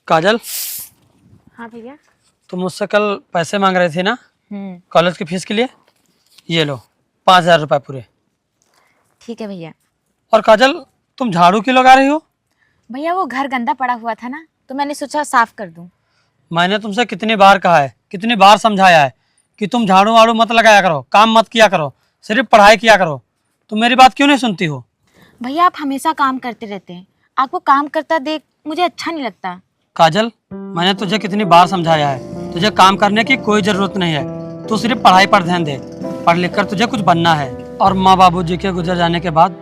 काजल, हाँ भैया। तुम मुझसे कल पैसे मांग रहे थे ना हम्म। कॉलेज की फीस के लिए? ये लो 5,000 रुपये पूरे। ठीक है भैया। और काजल, तुम झाड़ू क्यों लगा रही हो? भैया वो घर गंदा पड़ा हुआ था ना, तो मैंने सोचा साफ कर दूं। मैंने तुमसे कितनी बार कहा है, कितनी बार समझाया है कि तुम झाड़ू वाड़ू मत लगाया करो, काम मत किया करो, सिर्फ पढ़ाई किया करो। तुम मेरी बात क्यों नहीं सुनती हो? भैया आप हमेशा काम करते रहते हैं, आपको काम करता देख मुझे अच्छा नहीं लगता। काजल, मैंने तुझे कितनी बार समझाया है, तुझे काम करने की कोई ज़रूरत नहीं है। तू सिर्फ पढ़ाई पर ध्यान दे, पढ़ लिख कर तुझे कुछ बनना है। और माँ बाबूजी के गुजर जाने के बाद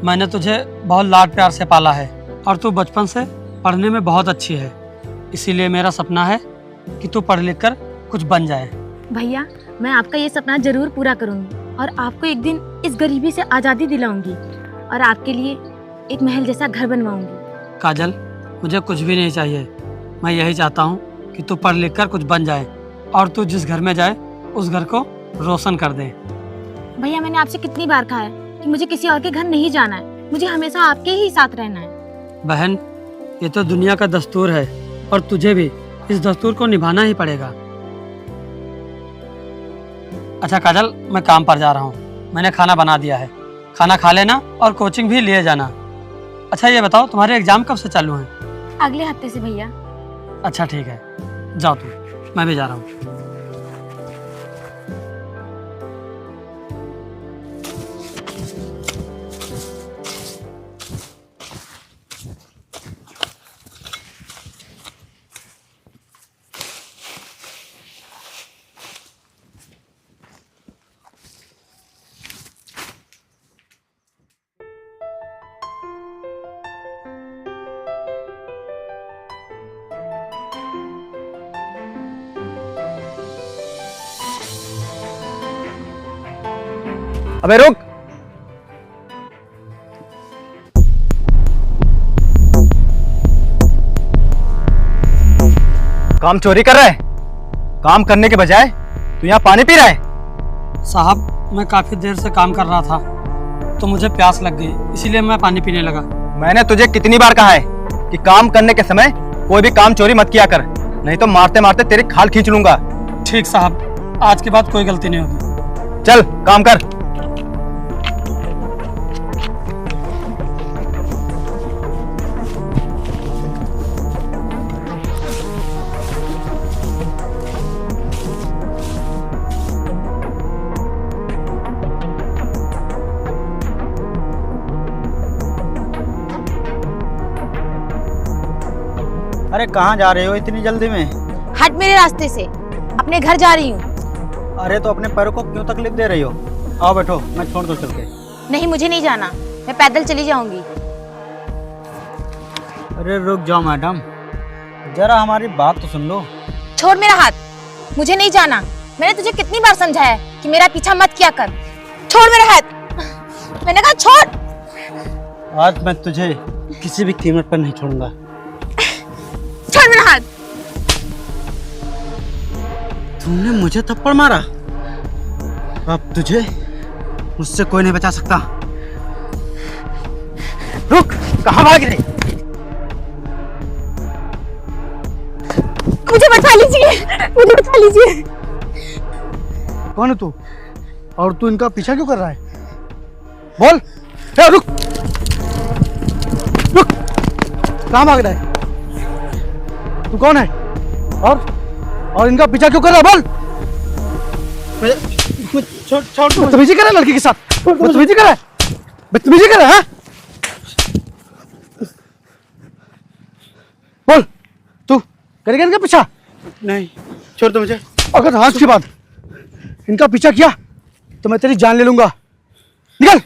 मैंने तुझे बहुत लाड प्यार से पाला है और तू बचपन से पढ़ने में बहुत अच्छी है। इसीलिए मेरा सपना है कि तू पढ़ लिख कर कुछ बन जाए। भैया मैं आपका ये सपना जरूर पूरा करूंगी और आपको एक दिन इस गरीबी से आज़ादी दिलाऊंगी और आपके लिए एक महल जैसा घर बनवाऊंगी। काजल, मुझे कुछ भी नहीं चाहिए। मैं यही चाहता हूँ कि तू पढ़ लिख कर कुछ बन जाए और तू जिस घर में जाए उस घर को रोशन कर दे। भैया मैंने आपसे कितनी बार कहा है कि मुझे किसी और के घर नहीं जाना है, मुझे हमेशा आपके ही साथ रहना है। बहन, ये तो दुनिया का दस्तूर है और तुझे भी इस दस्तूर को निभाना ही पड़ेगा। अच्छा काजल, मैं काम पर जा रहा हूँ, मैंने खाना बना दिया है, खाना खा लेना और कोचिंग भी लिए जाना। अच्छा ये बताओ, तुम्हारे एग्जाम कब से चालू हैं? अगले हफ्ते से भैया। अच्छा ठीक है, जाओ तुम, मैं भी जा रहा हूँ। अबे रुक। काम चोरी कर रहा है? काम करने के बजाय तू यहाँ पानी पी रहा है? साहब, मैं काफ़ी देर से काम कर रहा था तो मुझे प्यास लग गई, इसीलिए मैं पानी पीने लगा। मैंने तुझे कितनी बार कहा है कि काम करने के समय कोई भी काम चोरी मत किया कर, नहीं तो मारते मारते तेरी खाल खींच लूंगा। ठीक साहब, आज के बाद कोई गलती नहीं होगी। चल काम कर। अरे कहाँ जा रहे हो इतनी जल्दी में? हट मेरे रास्ते से, अपने घर जा रही हूँ। अरे तो अपने पैरों को क्यों तकलीफ दे रही हो? आओ बैठो, मैं छोड़ दूँ चल के। नहीं मुझे नहीं जाना, मैं पैदल चली जाऊंगी। अरे रुक जाओ मैडम, जरा हमारी बात तो सुन लो। छोड़ मेरा हाथ, मुझे नहीं जाना। मैंने तुझे कितनी बार समझाया है कि मेरा पीछा मत किया कर। छोड़ मेरा हाथ, मैंने कहा छोड़। आज मैं तुझे किसी भी कीमत पर नहीं छोड़ूंगा। छोड़ मेरा हाथ। तुमने मुझे थप्पड़ मारा, अब तुझे मुझसे कोई नहीं बचा सकता। रुक, कहाँ भाग रही? मुझे बचा लीजिए, मुझे बचा लीजिए। कौन है तू? और तू इनका पीछा क्यों कर रहा है? बोल। ए, रुक रुक, कहाँ भाग रहा है? तू कौन है और इनका पीछा क्यों कर रहा है? बोल। छोड़, बदतमीजी कर रहा है लड़की के साथ, बदतमीजी कर रहा है, बदतमीजी कर रहा है। बोल, तू करेगा इनका पीछा? नहीं, छोड़ दो मुझे। अगर आज के बाद इनका पीछा किया तो मैं तेरी जान ले लूंगा। निकल।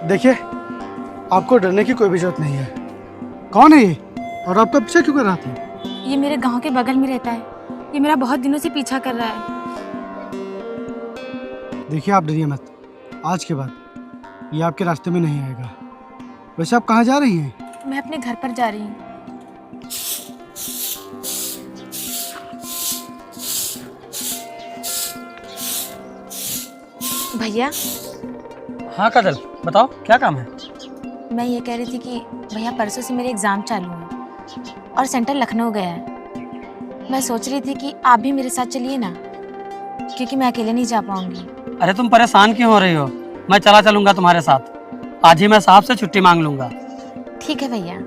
देखिए, आपको डरने की कोई भी जरूरत नहीं है। कौन है ये और आपका पीछा क्यों कर रहा था? ये मेरे गांव के बगल में रहता है, ये मेरा बहुत दिनों से पीछा कर रहा है। देखिए आप डरिए मत, आज के बाद ये आपके रास्ते में नहीं आएगा। वैसे आप कहाँ जा रही हैं? मैं अपने घर पर जा रही हूँ। भैया, हाँ काजल, बताओ क्या काम है। मैं ये कह रही थी कि भैया परसों से मेरे एग्ज़ाम चालू हैं और सेंटर लखनऊ गया है। मैं सोच रही थी कि आप भी मेरे साथ चलिए ना, क्योंकि मैं अकेले नहीं जा पाऊंगी। अरे तुम परेशान क्यों हो रही हो, मैं चलूंगा तुम्हारे साथ। आज ही मैं साहब से छुट्टी मांग लूंगा। ठीक है भैया।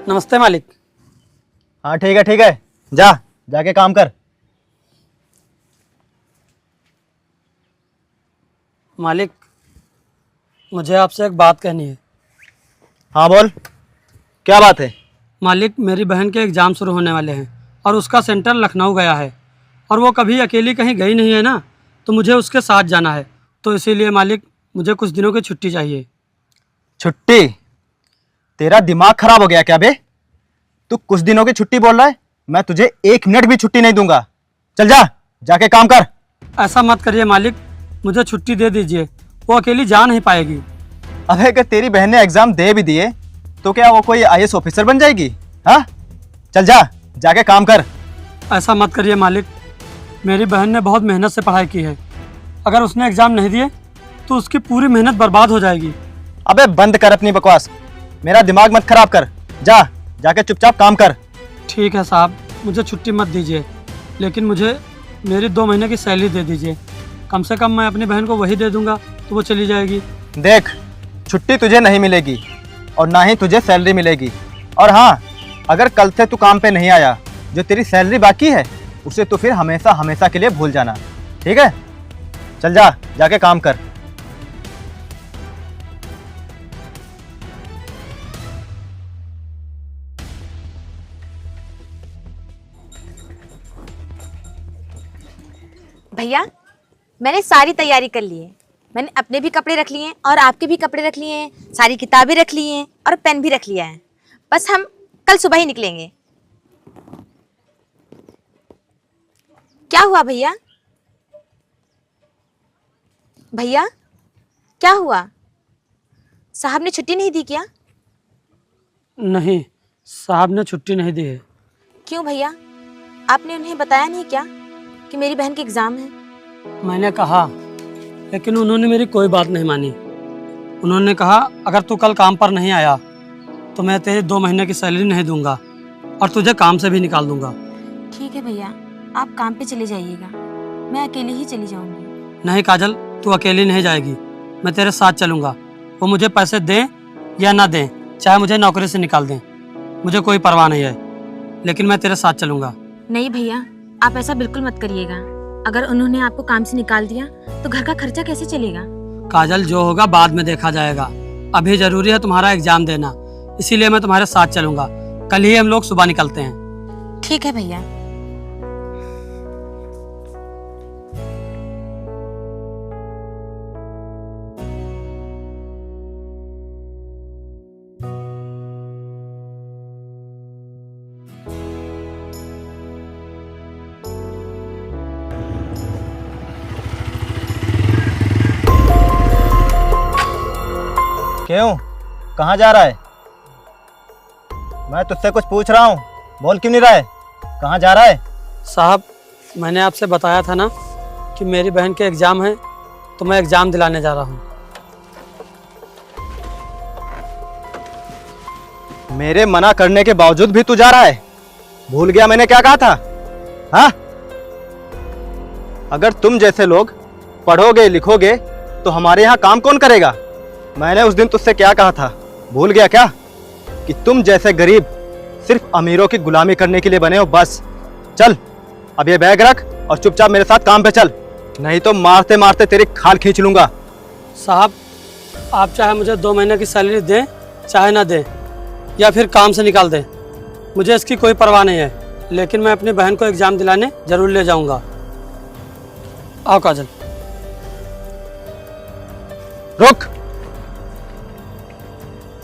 नमस्ते मालिक। हाँ ठीक है, जा जाके काम कर। मालिक, मुझे आपसे एक बात कहनी है। हाँ बोल, क्या बात है। मालिक, मेरी बहन के एग्ज़ाम शुरू होने वाले हैं और उसका सेंटर लखनऊ गया है और वो कभी अकेली कहीं गई नहीं है ना, तो मुझे उसके साथ जाना है। तो इसीलिए मालिक, मुझे कुछ दिनों की छुट्टी चाहिए। छुट्टी? तेरा दिमाग खराब हो गया क्या बे? तू कुछ दिनों की छुट्टी बोल रहा है? मैं तुझे 1 मिनट भी छुट्टी नहीं दूंगा। चल जा, जाके काम कर। ऐसा मत करिए मालिक, मुझे छुट्टी दे दीजिए, वो अकेली जा नहीं पाएगी। अबे अगर तेरी बहन ने एग्जाम दे भी दिए तो क्या वो कोई IAS ऑफिसर बन जाएगी? हाँ, चल जा, जाके काम कर। ऐसा मत करिए मालिक, मेरी बहन ने बहुत मेहनत से पढ़ाई की है। अगर उसने एग्ज़ाम नहीं दिए तो उसकी पूरी मेहनत बर्बाद हो जाएगी। अबे बंद कर अपनी बकवास, मेरा दिमाग मत खराब कर। जा, जाके चुपचाप काम कर। ठीक है साहब, मुझे छुट्टी मत दीजिए, लेकिन मुझे मेरी 2 महीने की सैलरी दे दीजिए। कम से कम मैं अपनी बहन को वही दे दूंगा तो वो चली जाएगी। देख, छुट्टी तुझे नहीं मिलेगी और ना ही तुझे सैलरी मिलेगी। और हाँ, अगर कल से तू काम पे नहीं आया, जो तेरी सैलरी बाकी है उसे तो फिर हमेशा हमेशा के लिए भूल जाना, ठीक है? चल जा, जाके काम कर। भैया, मैंने सारी तैयारी कर ली है। मैंने अपने भी कपड़े रख लिए हैं और आपके भी कपड़े रख लिए हैं, सारी किताबें रख ली हैं और पेन भी रख लिया है। बस हम कल सुबह ही निकलेंगे। क्या हुआ भैया? भैया, क्या हुआ? साहब ने छुट्टी नहीं दी क्या? नहीं, साहब ने छुट्टी नहीं दी है। क्यों भैया, आपने उन्हें बताया नहीं क्या कि मेरी बहन के एग्जाम है? मैंने कहा, लेकिन उन्होंने मेरी कोई बात नहीं मानी। उन्होंने कहा अगर तू कल काम पर नहीं आया तो मैं तेरी 2 महीने की सैलरी नहीं दूंगा और तुझे काम से भी निकाल दूंगा। ठीक है भैया, आप काम पे चले जाइएगा, मैं अकेली ही चली जाऊंगी। नहीं काजल, तू अकेली नहीं जाएगी, मैं तेरे साथ चलूंगा। वो मुझे पैसे दें या ना दें, चाहे मुझे नौकरी से निकाल दें, मुझे कोई परवाह नहीं है, लेकिन मैं तेरे साथ चलूंगा। नहीं भैया, आप ऐसा बिल्कुल मत करिएगा। अगर उन्होंने आपको काम से निकाल दिया तो घर का खर्चा कैसे चलेगा? काजल, जो होगा बाद में देखा जाएगा। अभी जरूरी है तुम्हारा एग्जाम देना, इसीलिए मैं तुम्हारे साथ चलूंगा। कल ही हम लोग सुबह निकलते हैं। ठीक है भैया। क्यों, कहाँ जा रहा है? मैं तुझसे कुछ पूछ रहा हूँ, बोल क्यों नहीं रहा है? कहाँ जा रहा है? साहब, मैंने आपसे बताया था ना कि मेरी बहन के एग्ज़ाम है, तो मैं एग्ज़ाम दिलाने जा रहा हूँ। मेरे मना करने के बावजूद भी तू जा रहा है? भूल गया मैंने क्या कहा था? हाँ, अगर तुम जैसे लोग पढ़ोगे लिखोगे तो हमारे यहाँ काम कौन करेगा? मैंने उस दिन तुझसे क्या कहा था, भूल गया क्या? कि तुम जैसे गरीब सिर्फ अमीरों की गुलामी करने के लिए बने हो, बस। चल, अब ये बैग रख और चुपचाप मेरे साथ काम पे चल, नहीं तो मारते मारते तेरी खाल खींच लूंगा। साहब, आप चाहे मुझे 2 महीने की सैलरी दें चाहे ना दें, या फिर काम से निकाल दें, मुझे इसकी कोई परवाह नहीं है, लेकिन मैं अपनी बहन को एग्ज़ाम दिलाने जरूर ले जाऊंगा। आओ काजल। रुक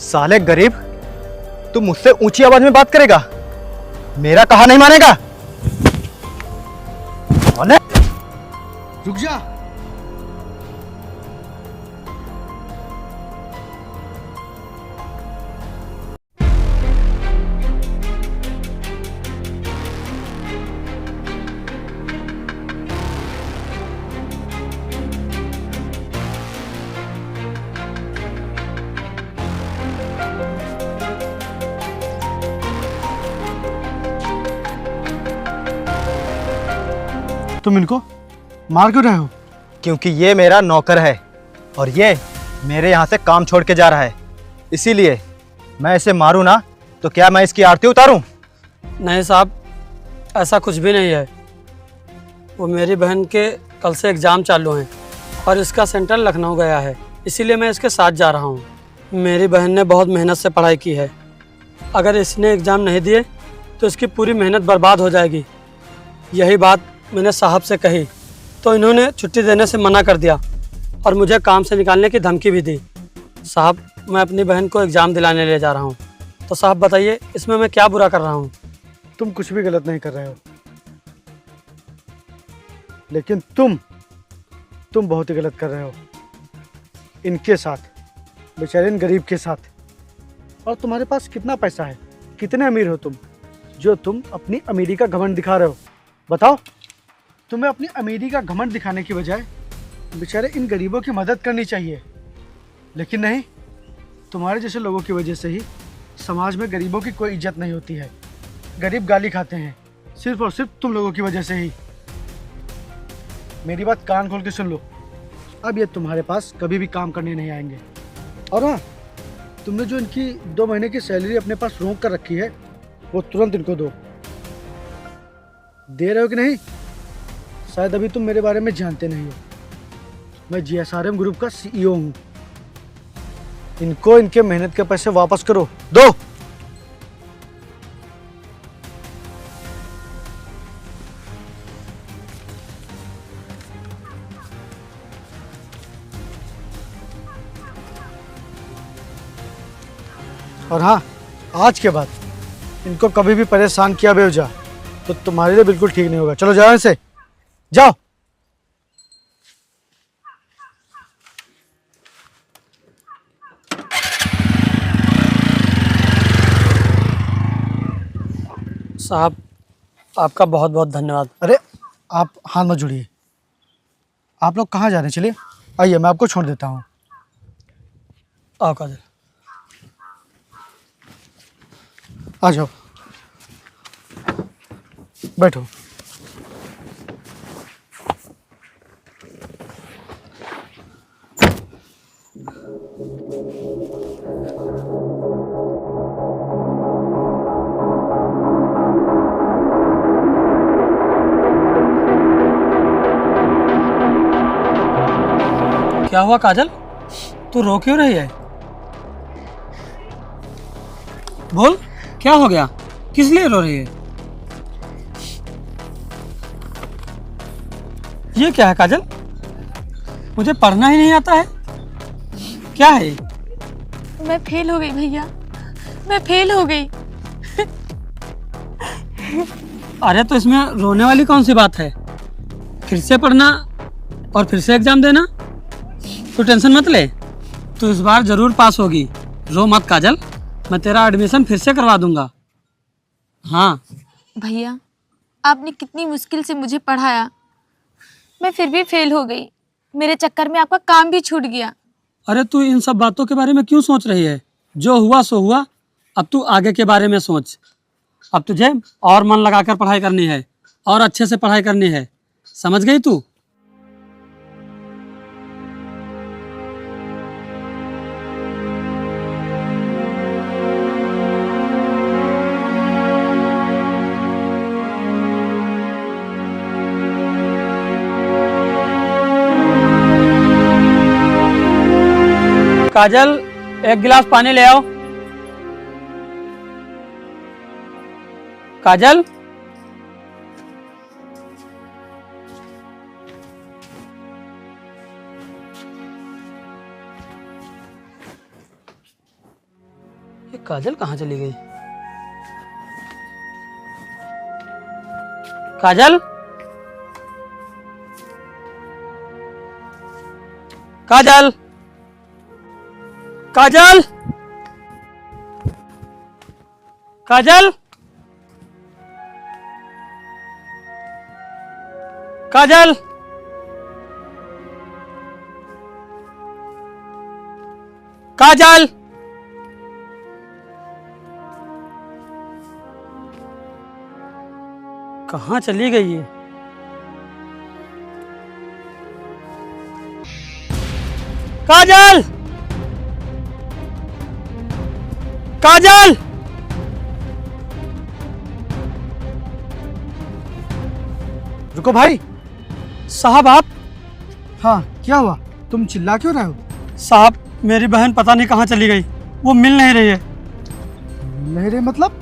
साले गरीब, तू मुझसे ऊंची आवाज में बात करेगा? मेरा कहा नहीं मानेगा? बोले, रुक जा। तुम इनको मार क्यों रहे हो? क्योंकि ये मेरा नौकर है और ये मेरे यहाँ से काम छोड़ के जा रहा है, इसीलिए मैं इसे मारूं ना तो क्या मैं इसकी आरती उतारूं? नहीं साहब, ऐसा कुछ भी नहीं है। वो मेरी बहन के कल से एग्ज़ाम चालू हैं और इसका सेंटर लखनऊ गया है, इसीलिए मैं इसके साथ जा रहा हूँ। मेरी बहन ने बहुत मेहनत से पढ़ाई की है, अगर इसने एग्ज़ाम नहीं दिए तो इसकी पूरी मेहनत बर्बाद हो जाएगी। यही बात मैंने साहब से कही तो इन्होंने छुट्टी देने से मना कर दिया और मुझे काम से निकालने की धमकी भी दी। साहब, मैं अपनी बहन को एग्ज़ाम दिलाने ले जा रहा हूँ, तो साहब बताइए इसमें मैं क्या बुरा कर रहा हूँ? तुम कुछ भी गलत नहीं कर रहे हो, लेकिन तुम बहुत ही गलत कर रहे हो इनके साथ, बेचारे इन गरीब के साथ। और तुम्हारे पास कितना पैसा है, कितने अमीर हो तुम, जो तुम अपनी अमीरी का घमंड दिखा रहे हो? बताओ, तुम्हें अपनी अमीरी का घमंड दिखाने की बजाय बेचारे इन गरीबों की मदद करनी चाहिए। लेकिन नहीं, तुम्हारे जैसे लोगों की वजह से ही समाज में गरीबों की कोई इज्जत नहीं होती है। गरीब गाली खाते हैं सिर्फ और सिर्फ तुम लोगों की वजह से ही। मेरी बात कान खोल के सुन लो, अब ये तुम्हारे पास कभी भी काम करने नहीं आएंगे। और हाँ, तुमने जो इनकी 2 महीने की सैलरी अपने पास रोक कर रखी है, वो तुरंत इनको दो। दे रहे हो कि नहीं? शायद अभी तुम मेरे बारे में जानते नहीं हो, मैं GSRM ग्रुप का CEO हूँ। इनको इनके मेहनत के पैसे वापस करो, दो। और हाँ, आज के बाद इनको कभी भी परेशान किया बेवजह तो तुम्हारे लिए बिल्कुल ठीक नहीं होगा। चलो जाओ, इनसे जाओ। साहब, आपका बहुत बहुत धन्यवाद। अरे आप हाथ मत जोड़िए। आप लोग कहाँ जा रहे हैं? चलिए आइए, मैं आपको छोड़ देता हूँ। आओ काजल। आ जाओ, बैठो। क्या हुआ काजल, तू रो क्यों रही है? बोल, क्या हो गया? किस लिए रो रही है? ये क्या है काजल? मुझे पढ़ना ही नहीं आता है, क्या है ये? मैं फेल हो गई भैया, मैं फेल हो गई। अरे तो इसमें रोने वाली कौन सी बात है? फिर से पढ़ना और फिर से एग्जाम देना। तू टेंशन मत ले, तू इस बार जरूर पास होगी। रो मत काजल, मैं तेरा एडमिशन फिर से करवा दूंगा। हाँ भैया, आपने कितनी मुश्किल से मुझे पढ़ाया, मैं फिर भी फेल हो गई। मेरे चक्कर में आपका काम भी छूट गया। अरे तू इन सब बातों के बारे में क्यों सोच रही है? जो हुआ सो हुआ, अब तू आगे के बारे में सोच। अब तुझे और मन लगाकर पढ़ाई करनी है और अच्छे से पढ़ाई करनी है, समझ गई तू? काजल, एक गिलास पानी ले आओ। काजल, ये काजल कहाँ चली गई? काजल, काजल, काजल, काजल, काजल, काजल, कहाँ चली गई है? काजल, काजल। रुको भाई। साहब आप? हाँ, क्या हुआ? तुम चिल्ला क्यों रहे हो? साहब मेरी बहन पता नहीं कहाँ चली गई, वो मिल नहीं रही है। मेरे मतलब?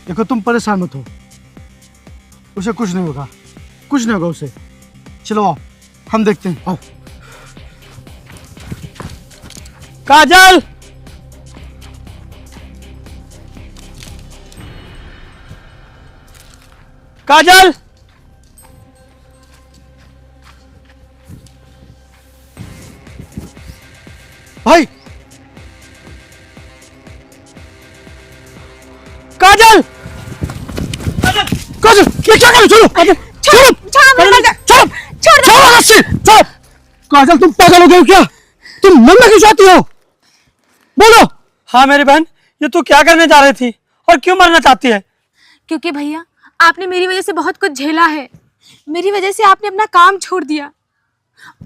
देखो तुम परेशान मत हो, उसे कुछ नहीं होगा, कुछ नहीं होगा उसे। चलो आओ, हम देखते हैं। आओ। काजल, काजल। भाई, काजल, काजल, ये क्या कर रहे हो? चलो, काजल, चलो, चलो, चलो, रस्सी, चलो। काजल, तुम पागल हो गए हो क्या? तुम मरना क्यों चाहती हो? बोलो। हाँ मेरी बहन, ये तू क्या करने जा रही थी और क्यों मरना चाहती है? क्योंकि भैया आपने मेरी वजह से बहुत कुछ झेला है। मेरी वजह से आपने अपना काम छोड़ दिया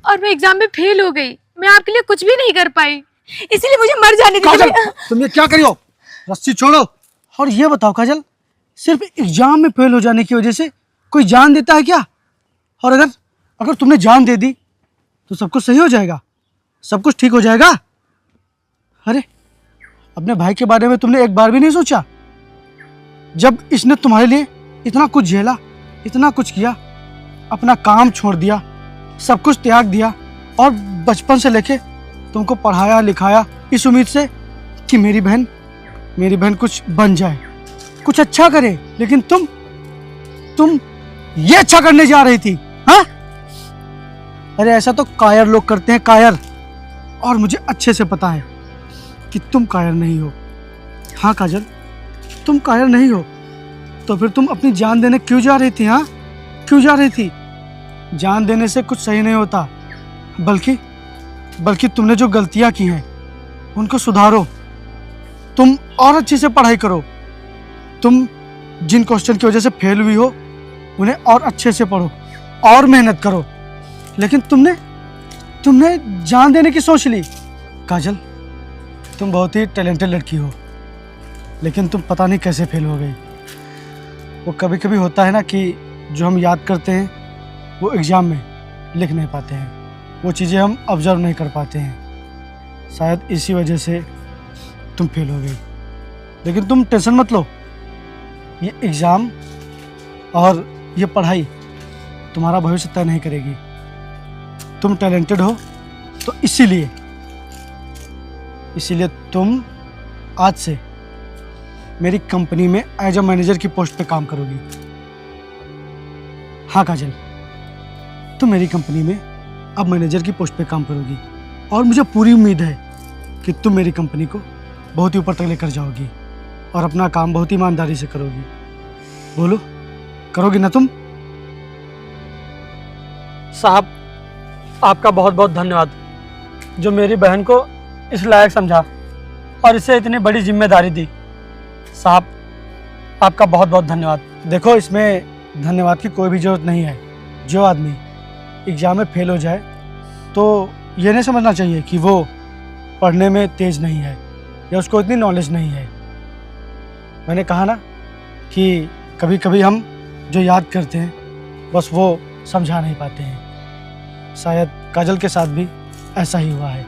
और मैं एग्जाम में फेल हो गई। मैं आपके लिए कुछ भी नहीं कर पाई, इसीलिए मुझे मर जाने काजल, दीजिए। तुम ये क्या करी हो? रस्सी छोड़ो। और ये बताओ काजल, सिर्फ एग्जाम में फेल हो जाने की वजह से कोई जान देता है क्या? और अगर अगर तुमने जान दे दी तो सब कुछ सही हो जाएगा, सब कुछ ठीक हो जाएगा। अरे, अपने भाई के बारे में तुमने एक बार भी नहीं सोचा? जब इसने तुम्हारे लिए इतना कुछ झेला, इतना कुछ किया, अपना काम छोड़ दिया, सब कुछ त्याग दिया और बचपन से लेके तुमको पढ़ाया लिखाया इस उम्मीद से कि मेरी बहन कुछ बन जाए, कुछ अच्छा करे, लेकिन तुम ये अच्छा करने जा रही थी। हाँ? अरे ऐसा तो कायर लोग करते हैं, कायर। और मुझे अच्छे से पता है कि तुम कायर नहीं हो। हाँ काजल, तुम कायर नहीं हो। तो फिर तुम अपनी जान देने क्यों जा रही थी? हाँ, क्यों जा रही थी? जान देने से कुछ सही नहीं होता, बल्कि तुमने जो गलतियां की हैं उनको सुधारो। तुम और अच्छे से पढ़ाई करो। तुम जिन क्वेश्चन की वजह से फेल हुई हो उन्हें और अच्छे से पढ़ो और मेहनत करो। लेकिन तुमने जान देने की सोच ली। काजल, तुम बहुत ही टैलेंटेड लड़की हो, लेकिन तुम पता नहीं कैसे फेल हो गई। वो कभी कभी होता है ना कि जो हम याद करते हैं वो एग्ज़ाम में लिख नहीं पाते हैं, वो चीज़ें हम ऑब्जर्व नहीं कर पाते हैं। शायद इसी वजह से तुम फेल हो गई। लेकिन तुम टेंशन मत लो, ये एग्ज़ाम और ये पढ़ाई तुम्हारा भविष्य तय नहीं करेगी। तुम टैलेंटेड हो तो इसीलिए तुम आज से मेरी कंपनी में एज अ मैनेजर की पोस्ट पे काम करोगी। हाँ काजल, तुम मेरी कंपनी में अब मैनेजर की पोस्ट पे काम करोगी और मुझे पूरी उम्मीद है कि तुम मेरी कंपनी को बहुत ही ऊपर तक लेकर जाओगी और अपना काम बहुत ही ईमानदारी से करोगी। बोलो, करोगी ना तुम? साहब आपका बहुत बहुत धन्यवाद, जो मेरी बहन को इस लायक समझा और इसे इतनी बड़ी जिम्मेदारी दी। साहब आपका बहुत बहुत धन्यवाद। देखो, इसमें धन्यवाद की कोई भी ज़रूरत नहीं है। जो आदमी एग्ज़ाम में फेल हो जाए तो ये नहीं समझना चाहिए कि वो पढ़ने में तेज़ नहीं है या उसको इतनी नॉलेज नहीं है। मैंने कहा ना कि कभी कभी हम जो याद करते हैं बस वो समझा नहीं पाते हैं। शायद काजल के साथ भी ऐसा ही हुआ है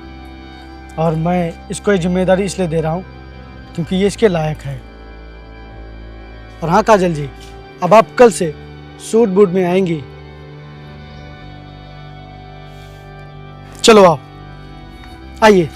और मैं इसको ये जिम्मेदारी इसलिए दे रहा हूँ क्योंकि ये इसके लायक है। और हाँ काजल जी, अब आप कल से सूट बूट में आएंगी। चलो आओ, आइए।